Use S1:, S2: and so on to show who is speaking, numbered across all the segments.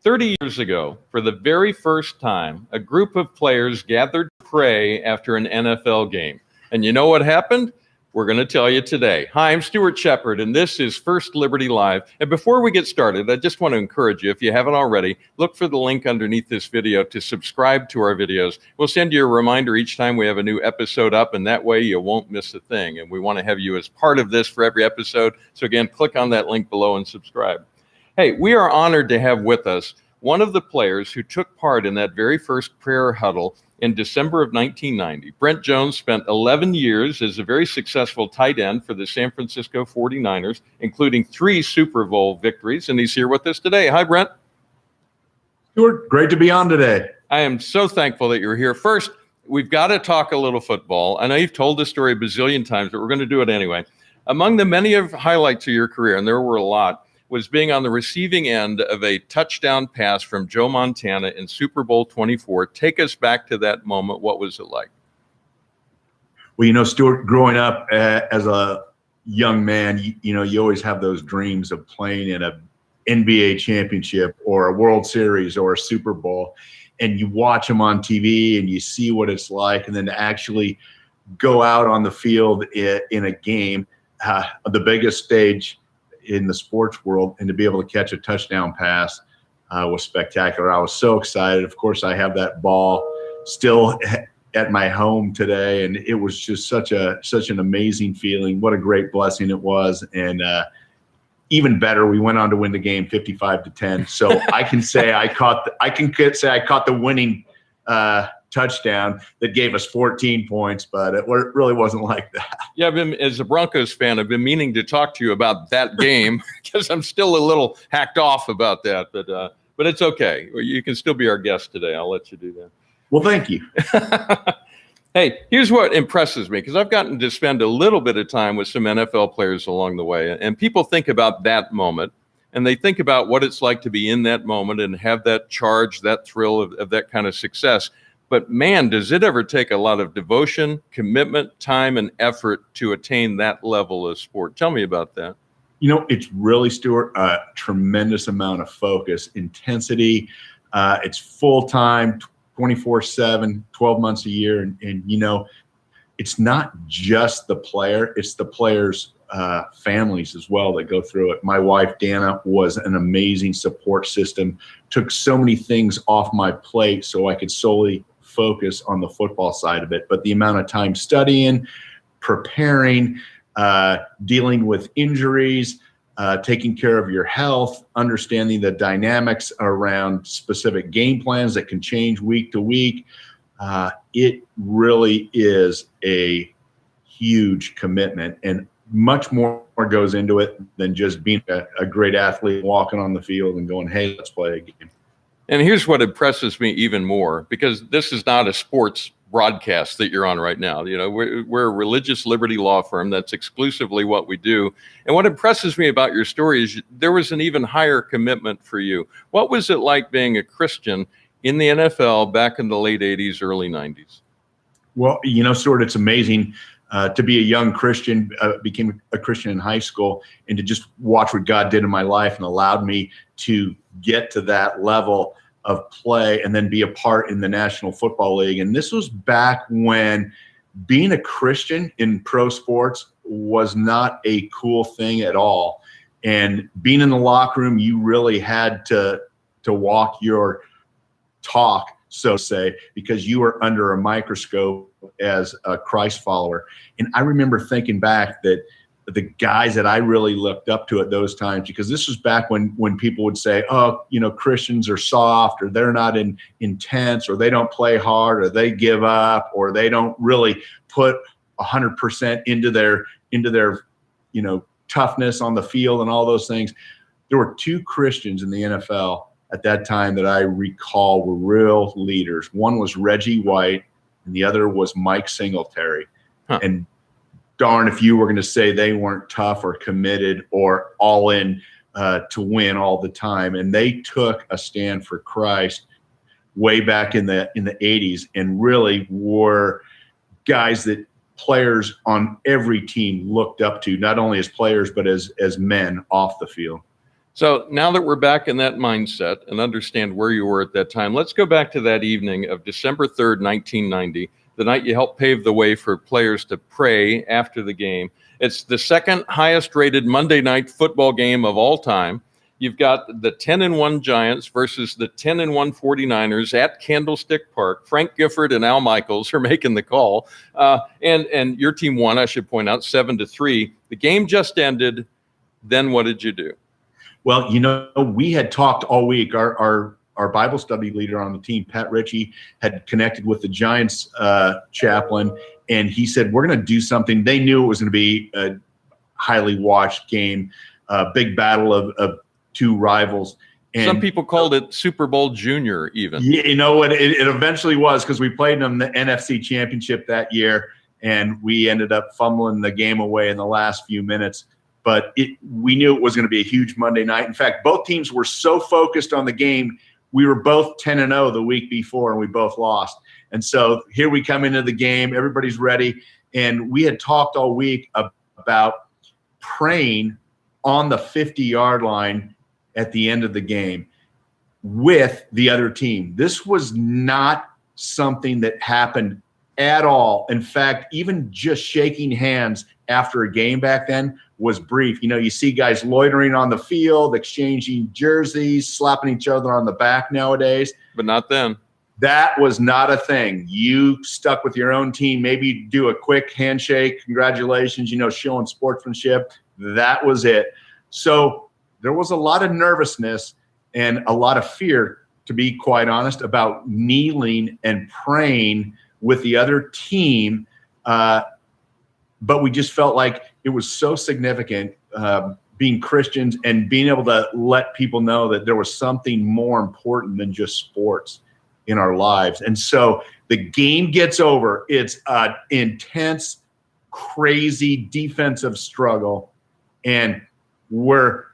S1: 30 years ago, for the very first time, a group of players gathered to pray after an NFL game. And you know what happened? We're going to tell you today. Hi, I'm Stuart Shepard, and this is First Liberty Live. And before we get started, I just want to encourage you, if you haven't already, look for the link underneath this video to subscribe to our videos. We'll send you a reminder each time we have a new episode up, and that way you won't miss a thing. And we want to have you as part of this for every episode. So again, click on that link below and subscribe. Hey, we are honored to have with us one of the players who took part in that very first prayer huddle in December of 1990. Brent Jones spent 11 years as a very successful tight end for the San Francisco 49ers, including 3 Super Bowl victories, and he's here with us today. Hi, Brent.
S2: Stuart, great to be on today.
S1: I am so thankful that you're here. First, we've got to talk a little football. I know you've told this story a bazillion times, but we're going to do it anyway. Among the many of highlights of your career, and there were a lot, was being on the receiving end of a touchdown pass from Joe Montana in Super Bowl 24. Take us back to that moment. What was it like?
S2: Well, Stuart, growing up as a young man, you always have those dreams of playing in a NBA championship or a World Series or a Super Bowl, and you watch them on TV and you see what it's like, and then to actually go out on the field in a game, the biggest stage in the sports world, and to be able to catch a touchdown pass was spectacular. I was so excited. Of course, I have that ball still at my home today, and it was just such an amazing feeling. What a great blessing it was. And even better, we went on to win the game 55-10. So I can say I caught the winning touchdown that gave us 14 points, but it really wasn't like that.
S1: Yeah, as a Broncos fan, I've been meaning to talk to you about that game because I'm still a little hacked off about that, but it's okay. You can still be our guest today. I'll let you do that.
S2: Well, thank you.
S1: Hey, here's what impresses me, because I've gotten to spend a little bit of time with some NFL players along the way, and people think about that moment, and they think about what it's like to be in that moment and have that charge, that thrill of that kind of success. But man, does it ever take a lot of devotion, commitment, time, and effort to attain that level of sport. Tell me about that.
S2: It's really, Stuart, a tremendous amount of focus, intensity. It's full-time, 24/7, 12 months a year. And it's not just the player, it's the players' families as well that go through it. My wife, Dana, was an amazing support system, took so many things off my plate so I could solely focus on the football side of it. But the amount of time studying, preparing, dealing with injuries, taking care of your health, understanding the dynamics around specific game plans that can change week to week, it really is a huge commitment, and much more goes into it than just being a great athlete, walking on the field and going, hey, let's play a game.
S1: And here's what impresses me even more, because this is not a sports broadcast that you're on right now. We're a religious liberty law firm. That's exclusively what we do. And what impresses me about your story is there was an even higher commitment for you. What was it like being a Christian in the NFL back in the late 80s, early 90s?
S2: Well, Stuart, it's amazing to be a young Christian, became a Christian in high school, and to just watch what God did in my life and allowed me to get to that level of play and then be a part in the National Football League. And this was back when being a Christian in pro sports was not a cool thing at all. And being in the locker room, you really had to walk your talk, so to say, because you were under a microscope as a Christ follower. And I remember thinking back that the guys that I really looked up to at those times, because this was back when people would say, oh, Christians are soft, or they're not intense, or they don't play hard, or they give up, or they don't really put 100% into their toughness on the field and all those things. There were 2 Christians in the NFL at that time that I recall were real leaders. One was Reggie White, and the other was Mike Singletary. Huh. And darn if you were going to say they weren't tough or committed or all in to win all the time. And they took a stand for Christ way back in the 80s, and really were guys that players on every team looked up to, not only as players but as men off the field.
S1: So now that we're back in that mindset and understand where you were at that time, let's go back to that evening of December 3rd, 1990, the night you helped pave the way for players to pray after the game. It's the second highest rated Monday night football game of all time. You've got the 10-1 Giants versus the 10-1 49ers at Candlestick Park. Frank Gifford and Al Michaels are making the call. And your team won, I should point out, 7-3. The game just ended. Then what did you do?
S2: Well, we had talked all week. Our Bible study leader on the team, Pat Ritchie, had connected with the Giants chaplain, and he said, we're going to do something. They knew it was going to be a highly watched game, big battle of two rivals. And
S1: some people called it Super Bowl Junior even.
S2: Yeah, it eventually was, because we played them the NFC Championship that year, and we ended up fumbling the game away in the last few minutes. But we knew it was going to be a huge Monday night. In fact, both teams were so focused on the game. We were both 10-0 the week before, and we both lost. And so here we come into the game. Everybody's ready. And we had talked all week about praying on the 50-yard line at the end of the game with the other team. This was not something that happened at all. In fact, even just shaking hands after a game back then was brief. You see guys loitering on the field, exchanging jerseys, slapping each other on the back nowadays.
S1: But not then.
S2: That was not a thing. You stuck with your own team, maybe do a quick handshake, congratulations, showing sportsmanship. That was it. So there was a lot of nervousness and a lot of fear, to be quite honest, about kneeling and praying with the other team. But we just felt like it was so significant, being Christians and being able to let people know that there was something more important than just sports in our lives. And so the game gets over. It's an intense, crazy defensive struggle. And we're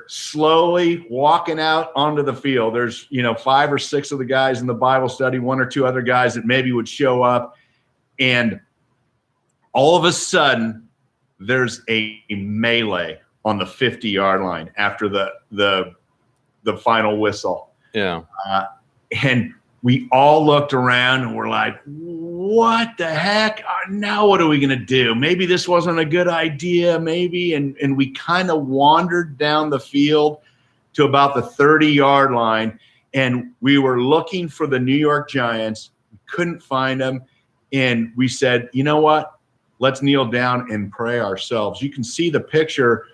S2: slowly walking out onto the field. There's, 5 or 6 of the guys in the Bible study, 1 or 2 other guys that maybe would show up. And all of a sudden, there's a melee on the 50-yard line after the final whistle.
S1: Yeah.
S2: And we all looked around and we're like, what the heck? Now what are we going to do? Maybe this wasn't a good idea, maybe. And we kind of wandered down the field to about the 30-yard line, and we were looking for the New York Giants. We couldn't find them. And we said, you know what? Let's kneel down and pray ourselves. You can see the picture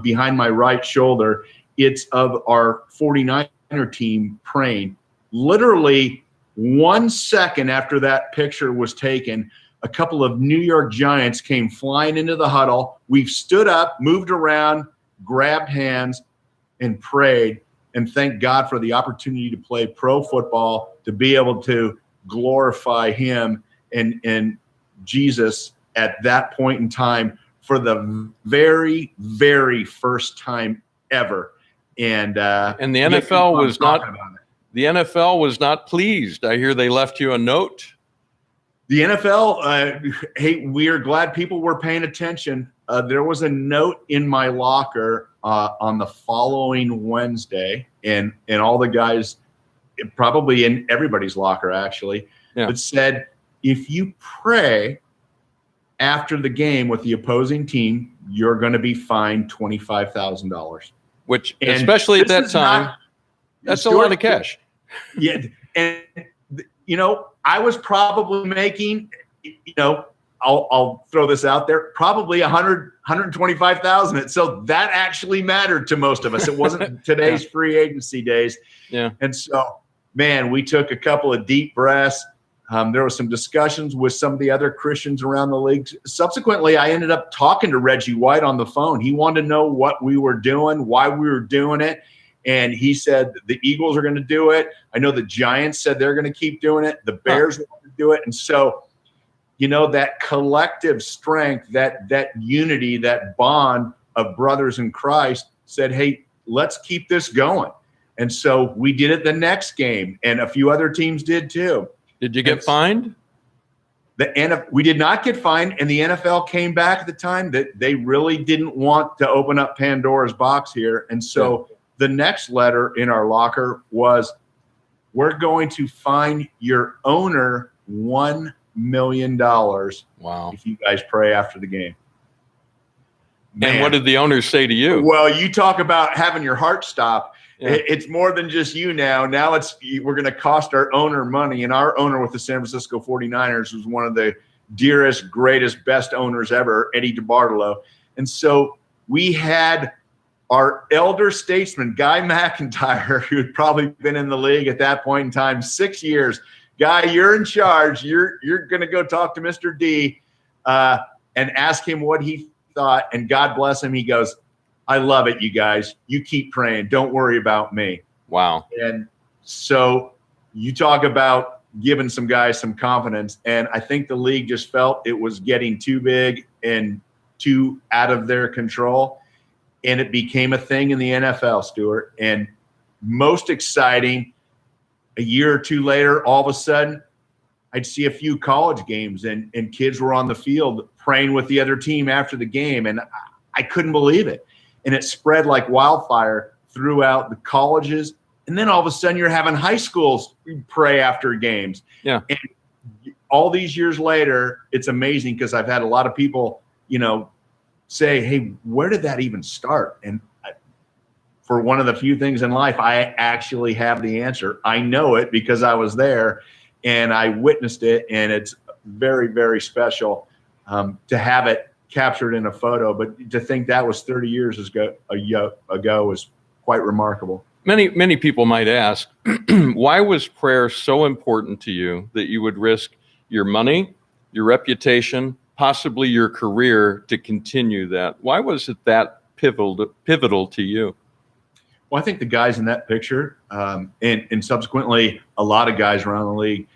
S2: behind my right shoulder. It's of our 49er team praying. Literally 1 second after that picture was taken, a couple of New York Giants came flying into the huddle. We stood up, moved around, grabbed hands, and prayed, and thank God for the opportunity to play pro football, to be able to glorify him and Jesus at that point in time for the very, very first time ever. And the
S1: NFL was not the NFL was not pleased. I hear they left you a note.
S2: The NFL, hey, we are glad people were paying attention. There was a note in my locker on the following Wednesday, and all the guys, probably in everybody's locker actually, that said, if you pray after the game with the opposing team, you're going to be fined $25,000.
S1: Which, especially at that time, that's a lot of cash.
S2: Yeah. And, I was probably making, I'll throw this out there, probably $125,000. So that actually mattered to most of us. It wasn't today's free agency days.
S1: Yeah.
S2: And so, man, we took a couple of deep breaths. There were some discussions with some of the other Christians around the league. Subsequently, I ended up talking to Reggie White on the phone. He wanted to know what we were doing, why we were doing it. And he said the Eagles are going to do it. I know the Giants said they're going to keep doing it. The Bears want to do it. And so, that collective strength, that unity, that bond of brothers in Christ said, hey, let's keep this going. And so we did it the next game, and a few other teams did too.
S1: Did you get fined?
S2: We did not get fined, and the NFL came back at the time that they really didn't want to open up Pandora's box here. And so the next letter in our locker was, we're going to fine your owner $1 million
S1: Wow.
S2: if you guys pray after the game. Man.
S1: And what did the owners say to you?
S2: Well, you talk about having your heart stop.
S1: Yeah.
S2: It's more than just you now. Now we're going to cost our owner money. And our owner with the San Francisco 49ers was one of the dearest, greatest, best owners ever, Eddie DeBartolo. And so we had our elder statesman, Guy McIntyre, who had probably been in the league at that point in time, 6 years. Guy, you're in charge. You're going to go talk to Mr. D and ask him what he thought. And God bless him. He goes, I love it, you guys. You keep praying. Don't worry about me.
S1: Wow.
S2: And so you talk about giving some guys some confidence. And I think the league just felt it was getting too big and too out of their control. And it became a thing in the NFL, Stuart. And most exciting, a year or two later, all of a sudden, I'd see a few college games and kids were on the field praying with the other team after the game. And I couldn't believe it. And it spread like wildfire throughout the colleges. And then all of a sudden you're having high schools pray after games.
S1: Yeah.
S2: And all these years later, it's amazing because I've had a lot of people, say, hey, where did that even start? And for one of the few things in life, I actually have the answer. I know it because I was there and I witnessed it. And it's very, very special to have it captured in a photo, but to think that was 30 years ago was quite remarkable.
S1: Many people might ask, why was prayer so important to you that you would risk your money, your reputation, possibly your career to continue that? Why was it that pivotal to you?
S2: Well, I think the guys in that picture and subsequently a lot of guys around the league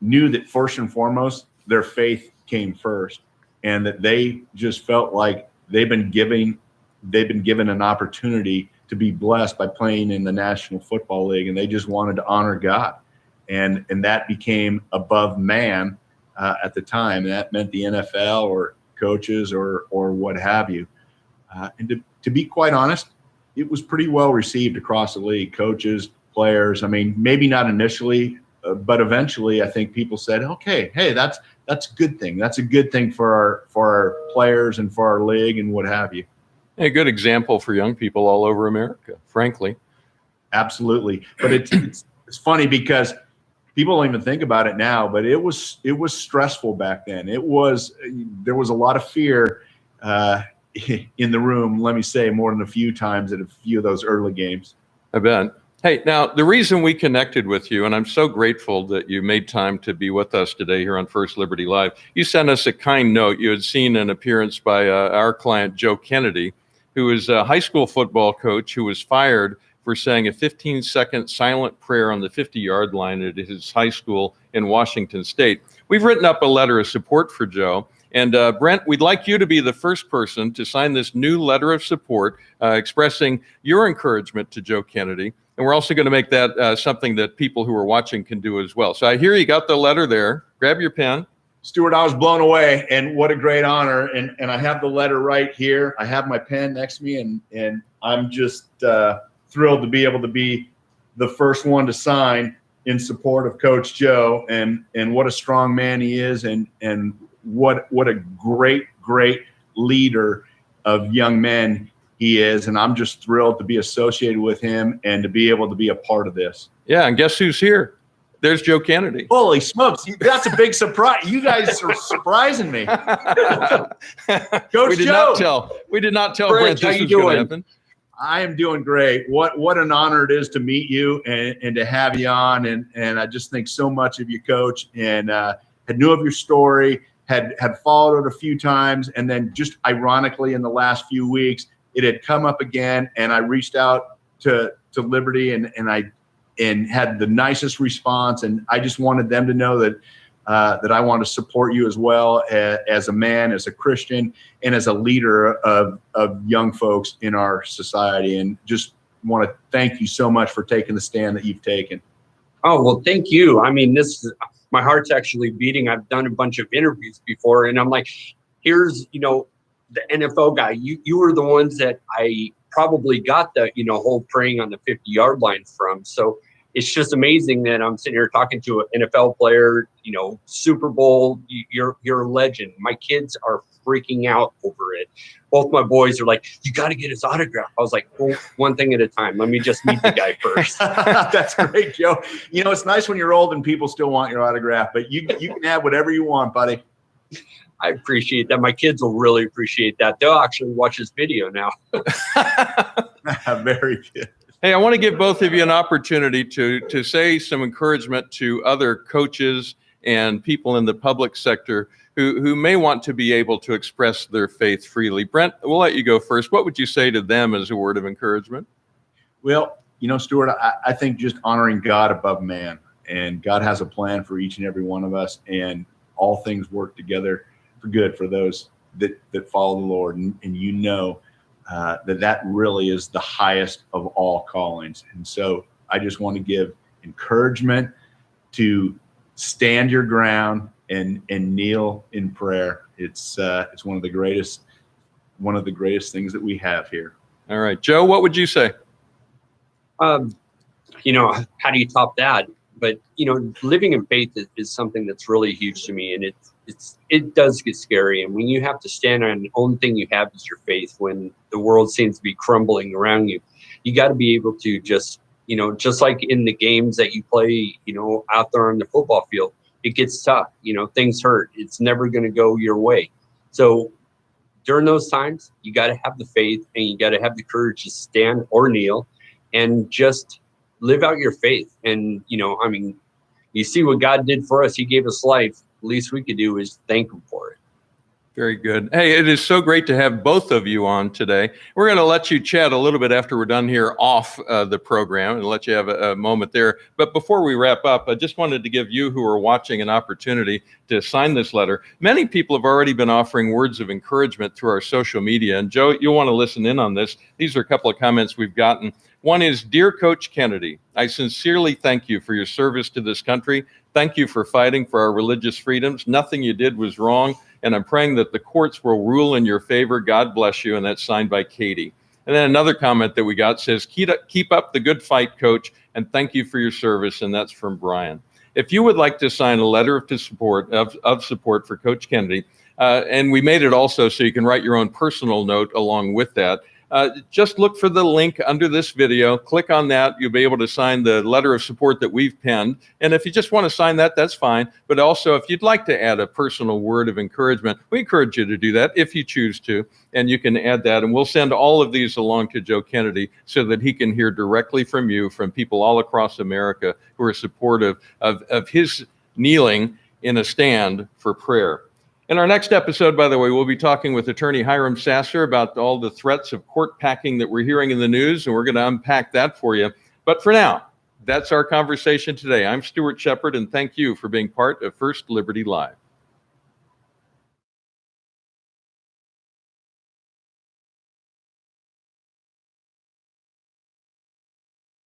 S2: knew that first and foremost, their faith came first, and that they just felt like they've been given an opportunity to be blessed by playing in the National Football League, and they just wanted to honor God, and that became above man at the time. And that meant the NFL or coaches or what have you. And to be quite honest, it was pretty well received across the league. Coaches, players. I mean, maybe not initially, but eventually, I think people said, "Okay, hey, that's a good thing. That's a good thing for our players and for our league and what have you."
S1: A good example for young people all over America, frankly.
S2: Absolutely, but it's funny because people don't even think about it now, but it was stressful back then. There was a lot of fear in the room. Let me say, more than a few times at a few of those early games.
S1: I bet. Hey, now the reason we connected with you, and I'm so grateful that you made time to be with us today here on First Liberty Live. You sent us a kind note. You had seen an appearance by our client, Joe Kennedy, who is a high school football coach who was fired for saying a 15-second silent prayer on the 50-yard line at his high school in Washington State. We've written up a letter of support for Joe. And Brent, we'd like you to be the first person to sign this new letter of support expressing your encouragement to Joe Kennedy. And we're also going to make that something that people who are watching can do as well. So I hear you got the letter there. Grab your pen.
S2: Stuart, I was blown away, and what a great honor. And I have the letter right here. I have my pen next to me, and I'm just thrilled to be able to be the first one to sign in support of Coach Joe, and what a strong man he is, and what a great leader of young men he is. And I'm just thrilled to be associated with him and to be able to be a part of this.
S1: Yeah, and guess who's here? There's Joe Kennedy.
S2: Holy smokes, that's a big surprise. You guys are surprising me. Coach Joe.
S1: We did not tell
S3: Brent,
S1: Brent this was going to happen.
S2: I am doing great. What an honor it is to meet you and to have you on. And I just think so much of you, Coach, and had knew of your story, had followed it a few times, and then just ironically in the last few weeks, it had come up again, and I reached out to Liberty and had the nicest response, and I just wanted them to know that I want to support you as well as a man, as a Christian, and as a leader of young folks in our society. And just want to thank you so much for taking the stand that you've taken.
S3: Oh, well, thank you. I mean, my heart's actually beating. I've done a bunch of interviews before, and I'm like, here's, the NFL guy. You were the ones that I probably got the, whole praying on the 50-yard line from. So it's just amazing that I'm sitting here talking to an NFL player, Super Bowl, you're a legend. My kids are freaking out over it. Both my boys are like, you got to get his autograph. I was like, well, one thing at a time. Let me just meet the guy first.
S2: That's great, Joe. It's nice when you're old and people still want your autograph, but you can have whatever you want, buddy.
S3: I appreciate that. My kids will really appreciate that. They'll actually watch this video now.
S2: Very good.
S1: Hey, I want to give both of you an opportunity to say some encouragement to other coaches and people in the public sector who may want to be able to express their faith freely. Brent, we'll let you go first. What would you say to them as a word of encouragement?
S2: Well, Stuart, I think just honoring God above man, and God has a plan for each and every one of us, and all things work together for good for those that follow the Lord. And that really is the highest of all callings. And so I just want to give encouragement to stand your ground and kneel in prayer. It's one of the greatest things that we have here. All
S1: right, Joe, what would you say?
S3: How do you top that? But living in faith is something that's really huge to me, and it does get scary. And when you have to stand on the only thing you have is your faith, when the world seems to be crumbling around you, you got to be able to just like in the games that you play, out there on the football field, it gets tough. Things hurt. It's never going to go your way. So during those times, you got to have the faith, and you got to have the courage to stand or kneel and just live out your faith. And, you see what God did for us. He gave us life. The least we could do is thank him for it.
S1: Very good. Hey, it is so great to have both of you on today. We're going to let you chat a little bit after we're done here off the program and let you have a moment there. But before we wrap up, I just wanted to give you who are watching an opportunity to sign this letter. Many people have already been offering words of encouragement through our social media. And Joe, you'll want to listen in on this. These are a couple of comments we've gotten. One is, Dear Coach Kennedy, I sincerely thank you for your service to this country. Thank you for fighting for our religious freedoms. Nothing you did was wrong, and I'm praying that the courts will rule in your favor. God bless you. And that's signed by Katie. And then another comment that we got says, keep up the good fight, Coach, and thank you for your service. And that's from Brian. If you would like to sign a letter of support for Coach Kennedy, and we made it also so you can write your own personal note along with that, just look for the link under this video. Click on that. You'll be able to sign the letter of support that we've penned. And if you just want to sign that, that's fine. But also, if you'd like to add a personal word of encouragement, we encourage you to do that if you choose to. And you can add that. And we'll send all of these along to Joe Kennedy so that he can hear directly from you, from people all across America who are supportive of his kneeling in a stand for prayer. In our next episode, by the way, we'll be talking with attorney Hiram Sasser about all the threats of court packing that we're hearing in the news, and we're going to unpack that for you. But for now, that's our conversation today. I'm Stuart Shepard, and thank you for being part of First Liberty Live.